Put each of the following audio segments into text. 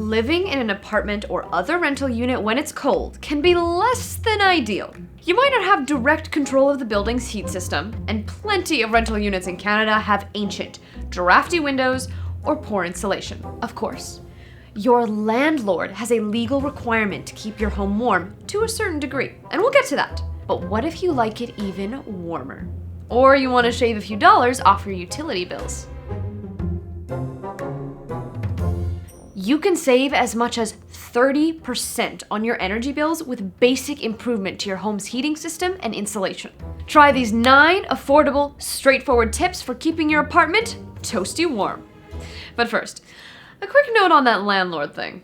Living in an apartment or other rental unit when it's cold can be less than ideal. You might not have direct control of the building's heat system, and plenty of rental units in Canada have ancient, drafty windows or poor insulation. Of course, your landlord has a legal requirement to keep your home warm to a certain degree, and we'll get to that. But what if you like it even warmer? Or you want to shave a few dollars off your utility bills? You can save as much as 30% on your energy bills with basic improvement to your home's heating system and insulation. Try these 9 affordable, straightforward tips for keeping your apartment toasty warm. But first, a quick note on that landlord thing.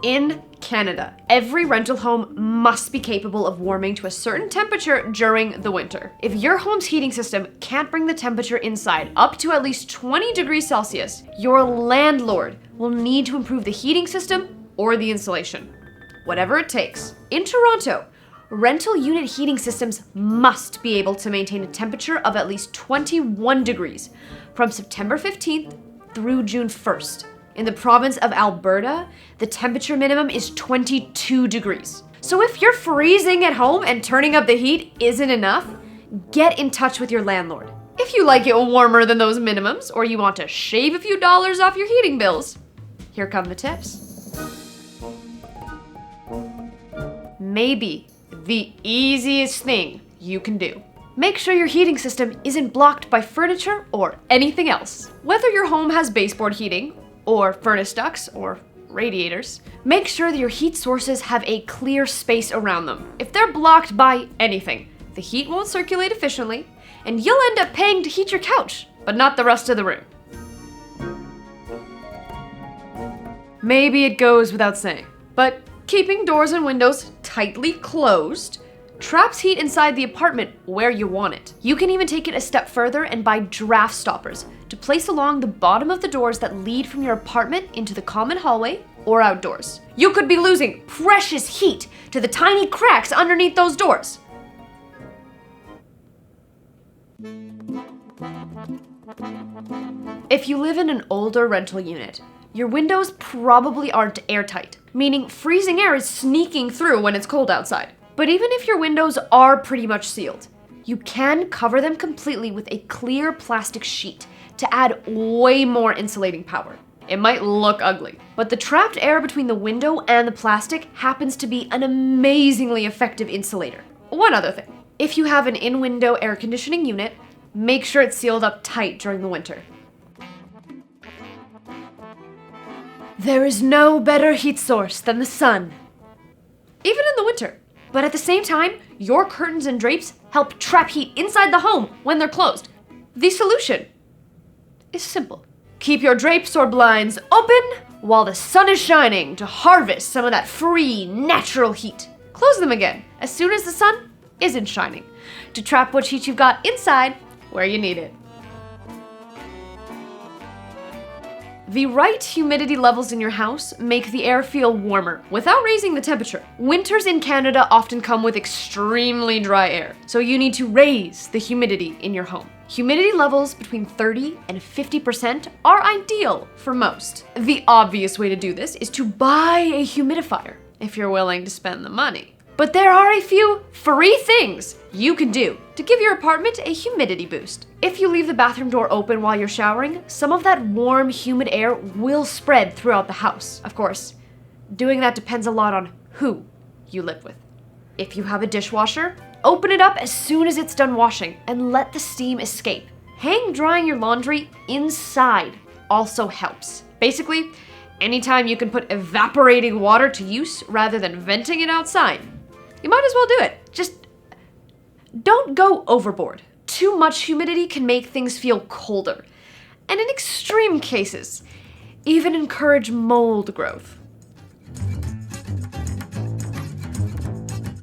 In Canada, every rental home must be capable of warming to a certain temperature during the winter. If your home's heating system can't bring the temperature inside up to at least 20 degrees Celsius, your landlord will need to improve the heating system or the insulation. Whatever it takes. In Toronto, rental unit heating systems must be able to maintain a temperature of at least 21 degrees from September 15th through June 1st. In the province of Alberta, the temperature minimum is 22 degrees. So if you're freezing at home and turning up the heat isn't enough, get in touch with your landlord. If you like it warmer than those minimums, or you want to shave a few dollars off your heating bills, here come the tips. Maybe the easiest thing you can do. Make sure your heating system isn't blocked by furniture or anything else. Whether your home has baseboard heating, or furnace ducts, or radiators, make sure that your heat sources have a clear space around them. If they're blocked by anything, the heat won't circulate efficiently, and you'll end up paying to heat your couch, but not the rest of the room. Maybe it goes without saying, but keeping doors and windows tightly closed traps heat inside the apartment where you want it. You can even take it a step further and buy draft stoppers to place along the bottom of the doors that lead from your apartment into the common hallway or outdoors. You could be losing precious heat to the tiny cracks underneath those doors. If you live in an older rental unit, your windows probably aren't airtight, meaning freezing air is sneaking through when it's cold outside. But even if your windows are pretty much sealed, you can cover them completely with a clear plastic sheet to add way more insulating power. It might look ugly, but the trapped air between the window and the plastic happens to be an amazingly effective insulator. One other thing, if you have an in-window air conditioning unit, make sure it's sealed up tight during the winter. There is no better heat source than the sun, even in the winter. But at the same time, your curtains and drapes help trap heat inside the home when they're closed. The solution is simple. Keep your drapes or blinds open while the sun is shining to harvest some of that free, natural heat. Close them again as soon as the sun isn't shining to trap what heat you've got inside where you need it. The right humidity levels in your house make the air feel warmer without raising the temperature. Winters in Canada often come with extremely dry air, so you need to raise the humidity in your home. Humidity levels between 30 and 50% are ideal for most. The obvious way to do this is to buy a humidifier if you're willing to spend the money. But there are a few free things you can do to give your apartment a humidity boost. If you leave the bathroom door open while you're showering, some of that warm, humid air will spread throughout the house. Of course, doing that depends a lot on who you live with. If you have a dishwasher, open it up as soon as it's done washing and let the steam escape. Hang drying your laundry inside also helps. Basically, anytime you can put evaporating water to use rather than venting it outside, you might as well do it. Just don't go overboard. Too much humidity can make things feel colder, and in extreme cases, even encourage mold growth.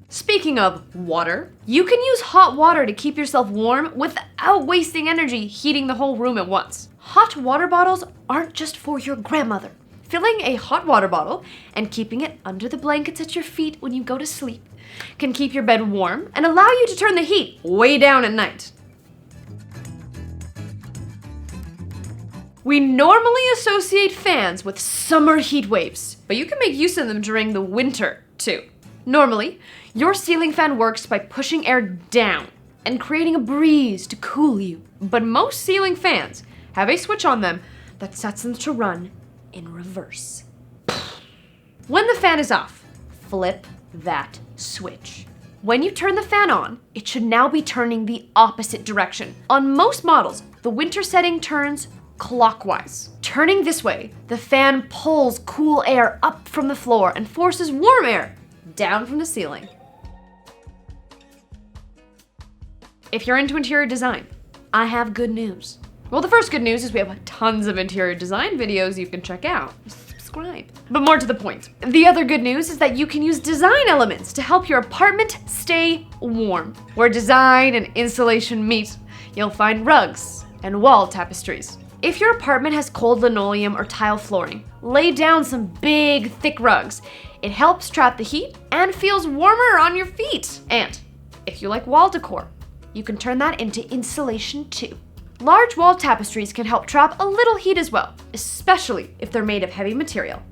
Speaking of water, you can use hot water to keep yourself warm without wasting energy heating the whole room at once. Hot water bottles aren't just for your grandmother. Filling a hot water bottle and keeping it under the blankets at your feet when you go to sleep can keep your bed warm and allow you to turn the heat way down at night. We normally associate fans with summer heat waves, but you can make use of them during the winter, too. Normally, your ceiling fan works by pushing air down and creating a breeze to cool you. But most ceiling fans have a switch on them that sets them to run in reverse. When the fan is off, flip that switch. When you turn the fan on, it should now be turning the opposite direction. On most models, the winter setting turns clockwise. Turning this way, the fan pulls cool air up from the floor and forces warm air down from the ceiling. If you're into interior design, I have good news. Well, the first good news is we have tons of interior design videos you can check out. Subscribe. But more to the point, the other good news is that you can use design elements to help your apartment stay warm. Where design and insulation meet, you'll find rugs and wall tapestries. If your apartment has cold linoleum or tile flooring, lay down some big, thick rugs. It helps trap the heat and feels warmer on your feet. And if you like wall decor, you can turn that into insulation too. Large wall tapestries can help trap a little heat as well, especially if they're made of heavy material.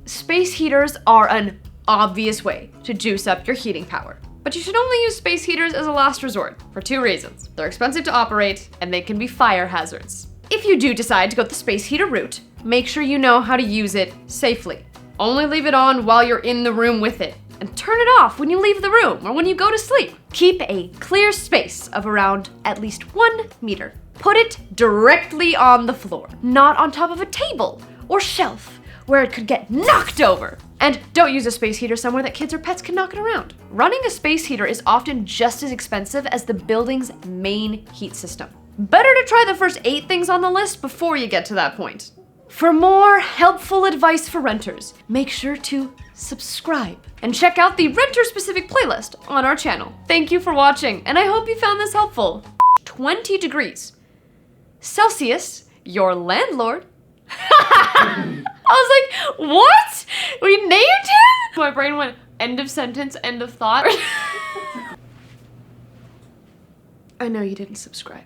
Space heaters are an obvious way to juice up your heating power. But you should only use space heaters as a last resort for two reasons. They're expensive to operate and they can be fire hazards. If you do decide to go the space heater route, make sure you know how to use it safely. Only leave it on while you're in the room with it, and turn it off when you leave the room or when you go to sleep. Keep a clear space of around at least 1 meter. Put it directly on the floor, not on top of a table or shelf where it could get knocked over. And don't use a space heater somewhere that kids or pets can knock it around. Running a space heater is often just as expensive as the building's main heat system. Better to try the first 8 things on the list before you get to that point. For more helpful advice for renters, make sure to subscribe and check out the renter-specific playlist on our channel. Thank you for watching, and I hope you found this helpful. 20 degrees Celsius, your landlord. I was like, what? We named him? My brain went, end of sentence, end of thought. I know you didn't subscribe.